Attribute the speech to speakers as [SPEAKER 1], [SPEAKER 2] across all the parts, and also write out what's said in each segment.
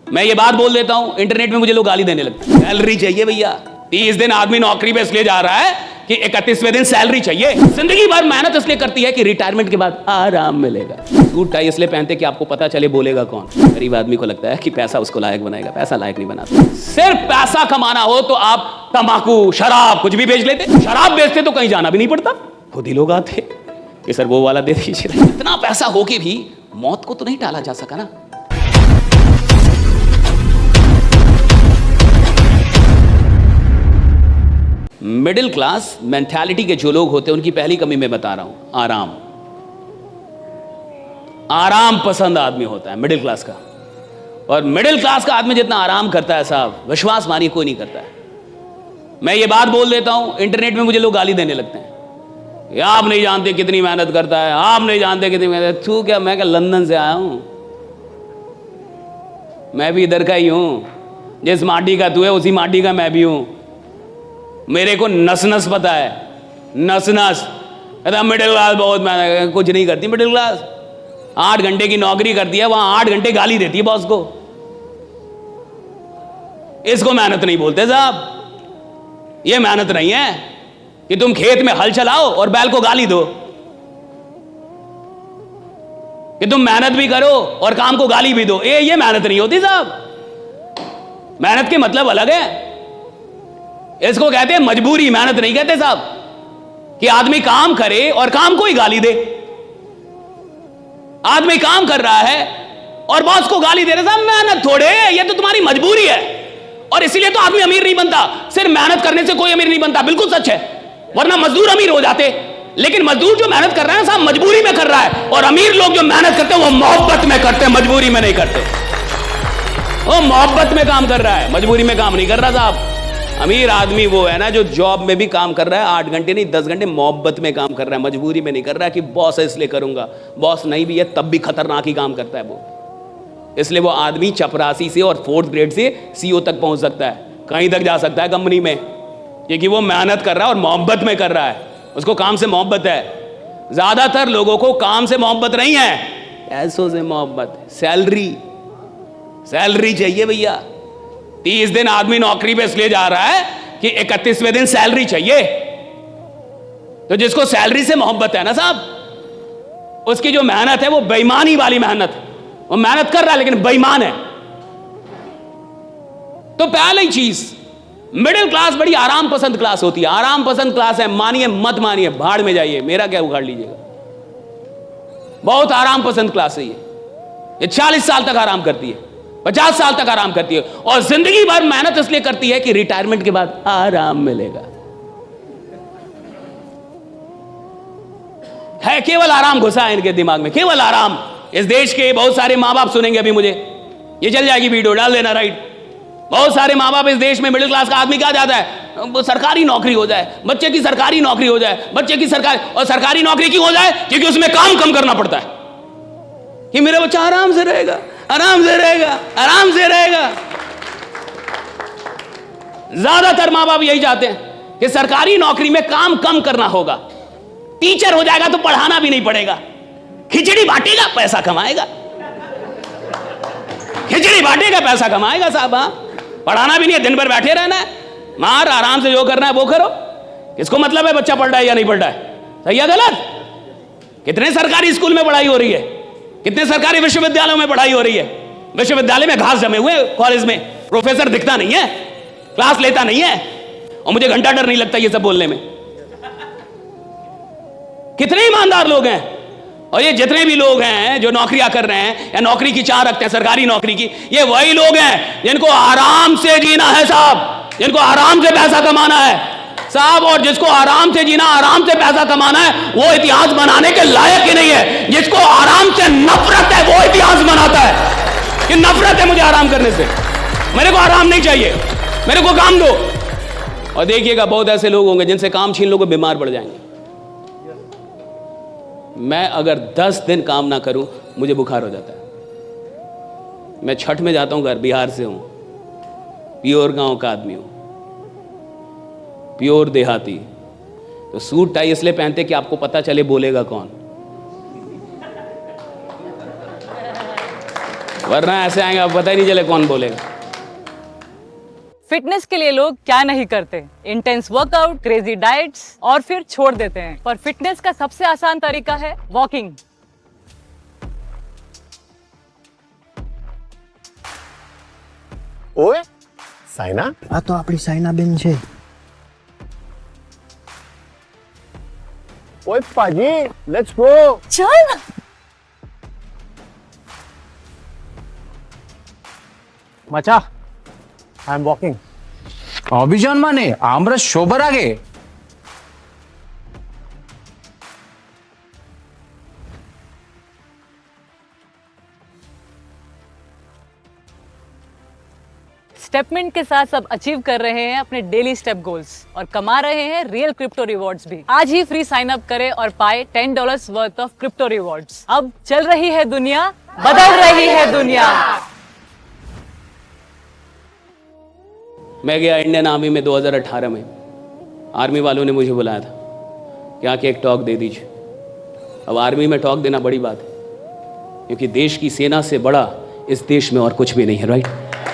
[SPEAKER 1] मैं ये बात बोल देता हूं, इंटरनेट में मुझे लोग गाली देने लगते हैं। सैलरी चाहिए भैया। 30 दिन आदमी नौकरी पे इसलिए जा रहा है कि 31वें दिन सैलरी चाहिए। जिंदगी भर मेहनत इसलिए करती है कि रिटायरमेंट के बाद आराम मिलेगा। सूट टाई इसलिए पहनते कि आपको पता चले बोलेगा कौन। गरीब आदमी को लगता है कि पैसा उसको लायक बनाएगा, पैसा लायक नहीं बनाता। सिर्फ पैसा कमाना हो तो आप तंबाकू, शराब कुछ भी बेच लेते। शराब बेचते तो कहीं जाना भी नहीं पड़ता, खुद ही लोग आते कि सर वो वाला दे दीजिए। इतना पैसा हो के भी मौत को तो नहीं टाला जा सका ना। मिडिल क्लास मेंटालिटी के जो लोग होते हैं उनकी पहली कमी मैं बता रहा हूं, आराम। आराम पसंद आदमी होता है मिडिल क्लास का। और मिडिल क्लास का आदमी जितना आराम करता है साहब, विश्वास मानिए कोई नहीं करता है। मैं ये बात बोल देता हूं, इंटरनेट में मुझे लोग गाली देने लगते हैं, ये आप नहीं जानते कितनी मेहनत करता है, आप नहीं जानते कितनी मेहनत। तू क्या, मैं क्या लंदन से आया हूं, मैं भी इधर का ही हूं। जिस माटी का तू है उसी माटी का मैं भी हूं। मेरे को नस नस पता है, नस नस। मिडिल क्लास बहुत मेहनत, कुछ नहीं करती मिडिल क्लास। 8 घंटे की नौकरी करती है, वहां 8 घंटे गाली देती है बॉस को। इसको मेहनत नहीं बोलते साहब। ये मेहनत नहीं है कि तुम खेत में हल चलाओ और बैल को गाली दो, कि तुम मेहनत भी करो और काम को गाली भी दो। ये मेहनत नहीं होती साहब। मेहनत के मतलब अलग है। इसको कहते हैं मजबूरी, मेहनत नहीं कहते साहब। कि आदमी काम करे और काम को ही गाली दे। आदमी काम कर रहा है और बॉस को गाली दे रहे साहब, मेहनत थोड़े, ये तो तुम्हारी मजबूरी है। और इसीलिए तो आदमी अमीर नहीं बनता। सिर्फ मेहनत करने से कोई अमीर नहीं बनता, बिल्कुल सच है। वरना मजदूर अमीर हो जाते। लेकिन मजदूर जो मेहनत कर रहा है साहब मजबूरी में कर रहा है। और अमीर लोग जो मेहनत करते हैं वो मोहब्बत में करते हैं, मजबूरी में नहीं करते। वो मोहब्बत में काम कर रहा है, मजबूरी में काम नहीं कर रहा साहब। अमीर आदमी वो है ना जो जॉब में भी काम कर रहा है, 8 घंटे नहीं 10 घंटे मोहब्बत में काम कर रहा है, मजबूरी में नहीं कर रहा है कि बॉस है इसलिए करूंगा। बॉस नहीं भी है तब भी खतरनाक ही काम करता है वो। इसलिए वो आदमी चपरासी से और 4th ग्रेड से CEO तक पहुंच सकता है, कहीं तक जा सकता है कंपनी में, क्योंकि वो मेहनत कर रहा है और मोहब्बत में कर रहा है। उसको काम से मोहब्बत है। ज्यादातर लोगों को काम से मोहब्बत नहीं है, पैसों से मोहब्बत। सैलरी चाहिए भैया। 30 दिन आदमी नौकरी पे इसलिए जा रहा है कि 31वें दिन सैलरी चाहिए। तो जिसको सैलरी से मोहब्बत है ना साहब, उसकी जो मेहनत है वो बेईमानी वाली मेहनत है। वो मेहनत कर रहा है लेकिन बेईमान है। तो पहली चीज, मिडिल क्लास बड़ी आराम पसंद क्लास होती है। आराम पसंद क्लास है, मानिए मत मानिए, भाड़ में जाइए, मेरा क्या उखाड़ लीजिएगा। बहुत आराम पसंद क्लास है ये 40 साल तक आराम करती है, 50 साल तक आराम करती है। और जिंदगी भर मेहनत इसलिए करती है कि रिटायरमेंट के बाद आराम मिलेगा। है केवल आराम घुसा है इनके दिमाग में, केवल आराम। इस देश के बहुत सारे माँ बाप सुनेंगे अभी मुझे, ये चल जाएगी वीडियो, डाल देना राइट। बहुत सारे माँ बाप इस देश में, मिडिल क्लास का आदमी क्या चाहता है, सरकारी नौकरी हो जाए, बच्चे की सरकारी नौकरी हो जाए, बच्चे की सरकारी। और सरकारी नौकरी क्यों हो जाए? क्योंकि उसमें काम कम करना पड़ता है, कि मेरा बच्चा आराम से रहेगा, आराम से रहेगा, आराम से रहेगा। ज्यादातर माँ बाप यही चाहते हैं कि सरकारी नौकरी में काम कम करना होगा। टीचर हो जाएगा तो पढ़ाना भी नहीं पड़ेगा, खिचड़ी बांटेगा पैसा कमाएगा, खिचड़ी बांटेगा पैसा कमाएगा साहब। पढ़ाना भी नहीं है, दिन भर बैठे रहना है, मार आराम से जो करना है वो करो। किसको मतलब है बच्चा पढ़ रहा है या नहीं पढ़ रहा है, सही है गलत? कितने सरकारी स्कूल में पढ़ाई हो रही है, कितने सरकारी विश्वविद्यालयों में पढ़ाई हो रही है। विश्वविद्यालय में घास जमे हुए, कॉलेज में प्रोफेसर दिखता नहीं है, क्लास लेता नहीं है, और मुझे घंटा डर नहीं लगता ये सब बोलने में। कितने ईमानदार लोग हैं। और ये जितने भी लोग हैं जो नौकरियां कर रहे हैं या नौकरी की चाह रखते हैं सरकारी नौकरी की, ये वही लोग हैं जिनको आराम से जीना है साहब, जिनको आराम से पैसा कमाना है साहब। और जिसको आराम से जीना, आराम से पैसा कमाना है, वो इतिहास बनाने के लायक ही नहीं है। जिसको आराम से नफरत है वो इतिहास बनाता है कि नफरत है मुझे आराम करने से, मेरे को आराम नहीं चाहिए, मेरे को काम दो। और देखिएगा बहुत ऐसे लोग होंगे जिनसे काम छीन लोगे बीमार पड़ जाएंगे। मैं अगर 10 दिन काम ना करूं मुझे बुखार हो जाता है। मैं छठ में जाता हूं घर, बिहार से हूं, प्योर गांव का आदमी हूं, प्योर देहाती। तो सूट टाई इसलिए पहनते कि आपको पता चले बोलेगा कौन। वरना ऐसे आएंगे अब पता ही नहीं चले कौन बोलेगा।
[SPEAKER 2] फिटनेस के लिए लोग क्या नहीं करते, इंटेंस वर्कआउट, क्रेजी डाइट्स और फिर छोड़ देते हैं। पर फिटनेस का सबसे आसान तरीका है वॉकिंग।
[SPEAKER 3] ઓય સાયના,
[SPEAKER 4] આ તો આપણી સાયનાબેન છે.
[SPEAKER 3] ઓય પાજી, લેટ્સ ગો.
[SPEAKER 2] चल
[SPEAKER 3] મચા, આઈ એમ વોકિંગ.
[SPEAKER 4] অভিযান মানে আমরা সবার আগে.
[SPEAKER 2] स्टेपमेंट के साथ सब अचीव कर रहे हैं अपने डेली स्टेप गोल्स और कमा रहे हैं रियल क्रिप्टो रिवॉर्ड्स भी। आज ही फ्री साइन अप करें और पाए $10 वर्थ ऑफ क्रिप्टो रिवॉर्ड्स। अब चल रही है दुनिया, बदल रही है दुनिया।
[SPEAKER 1] मैं गया इंडियन आर्मी में 2018 में। आर्मी वालों ने मुझे बुलाया था कि आके एक टॉक दे दीजिए। अब आर्मी में टॉक देना बड़ी बात है, क्योंकि देश की सेना से बड़ा इस देश में और कुछ भी नहीं है, राइट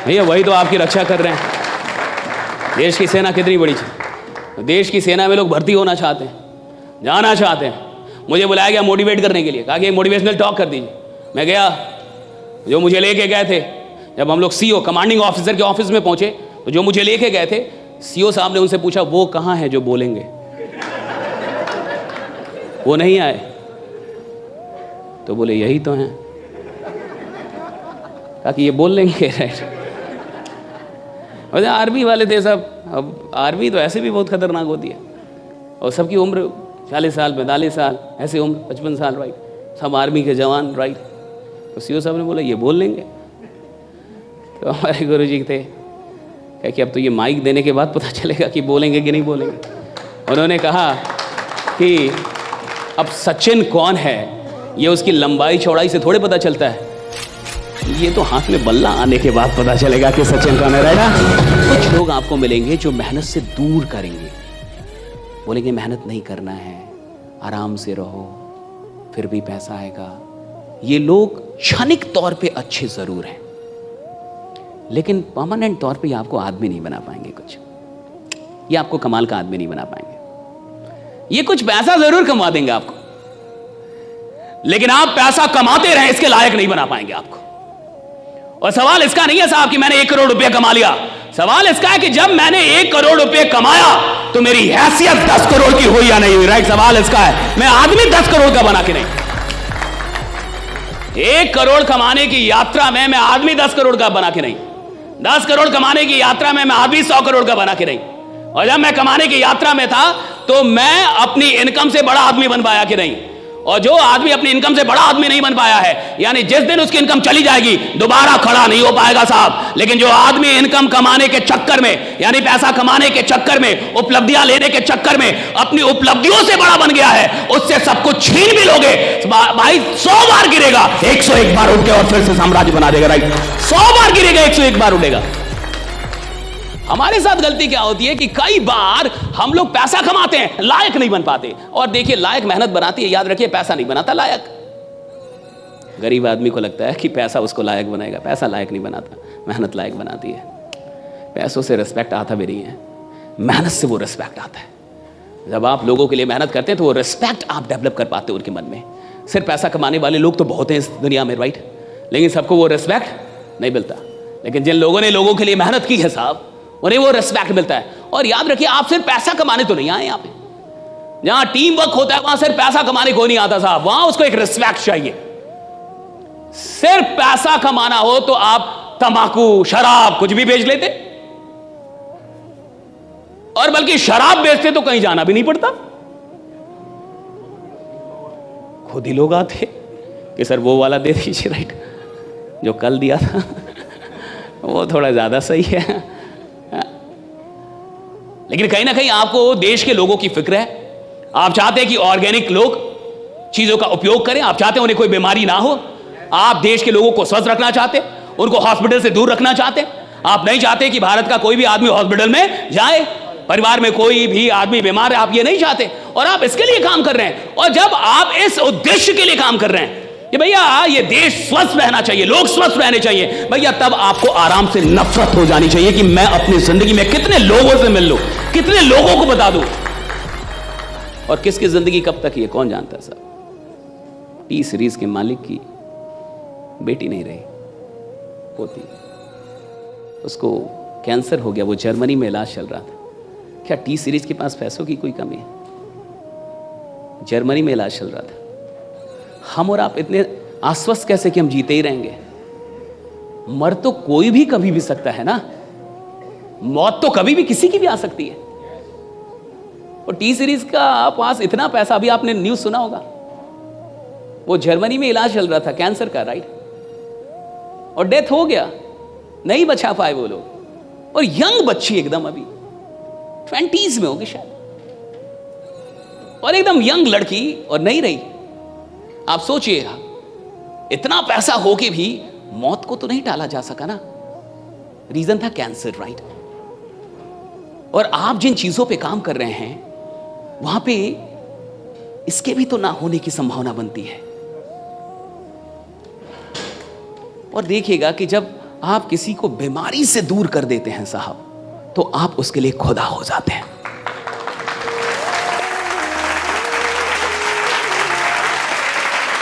[SPEAKER 1] भैया? वही तो आपकी रक्षा कर रहे हैं। देश की सेना कितनी बड़ी है। देश की सेना में लोग भर्ती होना चाहते हैं, जाना चाहते हैं। मुझे बुलाया गया मोटिवेट करने के लिए, कहा कि मोटिवेशनल टॉक कर दीजिए। मैं गया, जो मुझे लेके गए थे, जब हम लोग सीओ कमांडिंग ऑफिसर के ऑफिस में पहुंचे तो जो मुझे लेके गए थे, सीओ साहब ने उनसे पूछा वो कहाँ है जो बोलेंगे। वो नहीं आए तो बोले यही तो हैं। कहा कि ये बोल लेंगे, राइट? और आर्मी वाले थे सब। अब आर्मी तो ऐसे भी बहुत खतरनाक होती है, और सबकी उम्र 40 साल 45 साल, ऐसे उम्र 55 साल, राइट? सब आर्मी के जवान, राइट? तो सीओ साहब ने बोला ये बोल लेंगे। तो हमारे गुरु जी थे, क्या कि अब तो ये माइक देने के बाद पता चलेगा कि बोलेंगे कि नहीं बोलेंगे। उन्होंने कहा कि अब सचिन कौन है ये उसकी लंबाई चौड़ाई से थोड़े पता चलता है, ये तो हाथ में बल्ला आने के बाद पता चलेगा कि सचिन कौन है, राइट? कुछ लोग आपको मिलेंगे जो मेहनत से दूर करेंगे, बोलेंगे मेहनत नहीं करना है, आराम से रहो, फिर भी पैसा आएगा। ये लोग क्षणिक तौर पे अच्छे जरूर हैं, लेकिन परमानेंट तौर पे ये आपको आदमी नहीं बना पाएंगे। कुछ ये आपको कमाल का आदमी नहीं बना पाएंगे। ये कुछ पैसा जरूर कमा देंगे आपको, लेकिन आप पैसा कमाते रहें इसके लायक नहीं बना पाएंगे आपको। और सवाल इसका नहीं है साहब कि मैंने 1 करोड़ रुपया कमा लिया। सवाल इसका है कि जब मैंने 1 करोड़ रुपये कमाया तो मेरी हैसियत 10 करोड़ की हुई या नहीं हुई, राइट? सवाल इसका है। मैं आदमी 10 करोड़ का बना के नहीं। 1 करोड़ कमाने की यात्रा में मैं आदमी 10 करोड़ का बना के नहीं। 10 करोड़ कमाने की यात्रा में मैं आदमी 100 करोड़ का बना के नहीं। और जब मैं कमाने की यात्रा में था तो मैं अपनी इनकम से बड़ा आदमी बन पाया कि नहीं। और जो आदमी अपनी इनकम से बड़ा आदमी नहीं बन पाया है, यानी जिस दिन उसकी इनकम चली जाएगी दोबारा खड़ा नहीं हो पाएगा साहब। लेकिन जो आदमी इनकम कमाने के चक्कर में, यानी पैसा कमाने के चक्कर में, उपलब्धियां लेने के चक्कर में अपनी उपलब्धियों से बड़ा बन गया है, उससे सब कुछ छीन भी लोगे भाई, 100 बार गिरेगा, 101 बार उठ के और फिर से साम्राज्य बना देगा, राइट? 100 बार गिरेगा, 101 बार उठेगा। हमारे साथ गलती क्या होती है कि कई बार हम लोग पैसा कमाते हैं, लायक नहीं बन पाते। और देखिए, लायक मेहनत बनाती है, याद रखिए, पैसा नहीं बनाता लायक। गरीब आदमी को लगता है कि पैसा उसको लायक बनाएगा, पैसा लायक नहीं बनाता, मेहनत लायक बनाती है। पैसों से रिस्पेक्ट आता भी नहीं है, मेहनत से वो रिस्पेक्ट आता है। जब आप लोगों के लिए मेहनत करते हैं तो वो रिस्पेक्ट आप डेवलप कर पाते हो उनके मन में। सिर्फ पैसा कमाने वाले लोग तो बहुत हैं इस दुनिया में, राइट? लेकिन सबको वो रिस्पेक्ट नहीं मिलता। लेकिन जिन लोगों ने लोगों के लिए मेहनत की है साहब, उन्हें वो रिस्पेक्ट मिलता है। और याद रखिए, आप सिर्फ पैसा कमाने तो नहीं आए यहाँ पे। जहां टीम वर्क होता है वहां सिर्फ पैसा कमाने को नहीं आता साहब, वहां उसको एक रिस्पेक्ट चाहिए। सिर्फ पैसा कमाना हो तो आप तंबाकू, शराब कुछ भी बेच लेते, और बल्कि शराब बेचते तो कहीं जाना भी नहीं पड़ता। खुद ही लोग आते कि सर वो वाला दे दीजिए, राइट? जो कल दिया था वो थोड़ा ज्यादा सही है। लेकिन कहीं ना कहीं आपको देश के लोगों की फिक्र है। आप चाहते हैं कि ऑर्गेनिक लोग चीजों का उपयोग करें, आप चाहते हैं उन्हें कोई बीमारी ना हो, आप देश के लोगों को स्वस्थ रखना चाहते, उनको हॉस्पिटल से दूर रखना चाहते। आप नहीं चाहते कि भारत का कोई भी आदमी हॉस्पिटल में जाए, परिवार में कोई भी आदमी बीमार है, आप ये नहीं चाहते, और आप इसके लिए काम कर रहे हैं। और जब आप इस उद्देश्य के लिए काम कर रहे हैं कि भैया ये देश स्वस्थ रहना चाहिए, लोग स्वस्थ रहने चाहिए, भैया तब आपको आराम से नफरत हो जानी चाहिए कि मैं अपनी जिंदगी में कितने लोगों से मिल लूं, कितने लोगों को बता दूं, और किसकी जिंदगी कब तक ये कौन जानता है साहब। टी सीरीज के मालिक की बेटी नहीं रही, होती, उसको कैंसर हो गया, वो जर्मनी में इलाज चल रहा था। क्या टी सीरीज के पास पैसों की कोई कमी है? जर्मनी में इलाज चल रहा था। हम और आप इतने आश्वस्त कैसे कि हम जीते ही रहेंगे? मर तो कोई भी कभी भी सकता है ना, मौत तो कभी भी किसी की भी आ सकती है। और टी सीरीज का पास इतना पैसा, अभी आपने न्यूज सुना होगा, वो जर्मनी में इलाज चल रहा था कैंसर का, राइट, और डेथ हो गया, नहीं बचा पाए वो लोग। और यंग बच्ची एकदम अभी 20s में होगी शायद, और एकदम यंग लड़की, और नहीं रही। आप सोचिए, इतना पैसा हो के भी मौत को तो नहीं टाला जा सका ना, रीजन था कैंसर, राइट। और आप जिन चीजों पे काम कर रहे हैं वहां पे इसके भी तो ना होने की संभावना बनती है। और देखिएगा कि जब आप किसी को बीमारी से दूर कर देते हैं साहब, तो आप उसके लिए खुदा हो जाते हैं।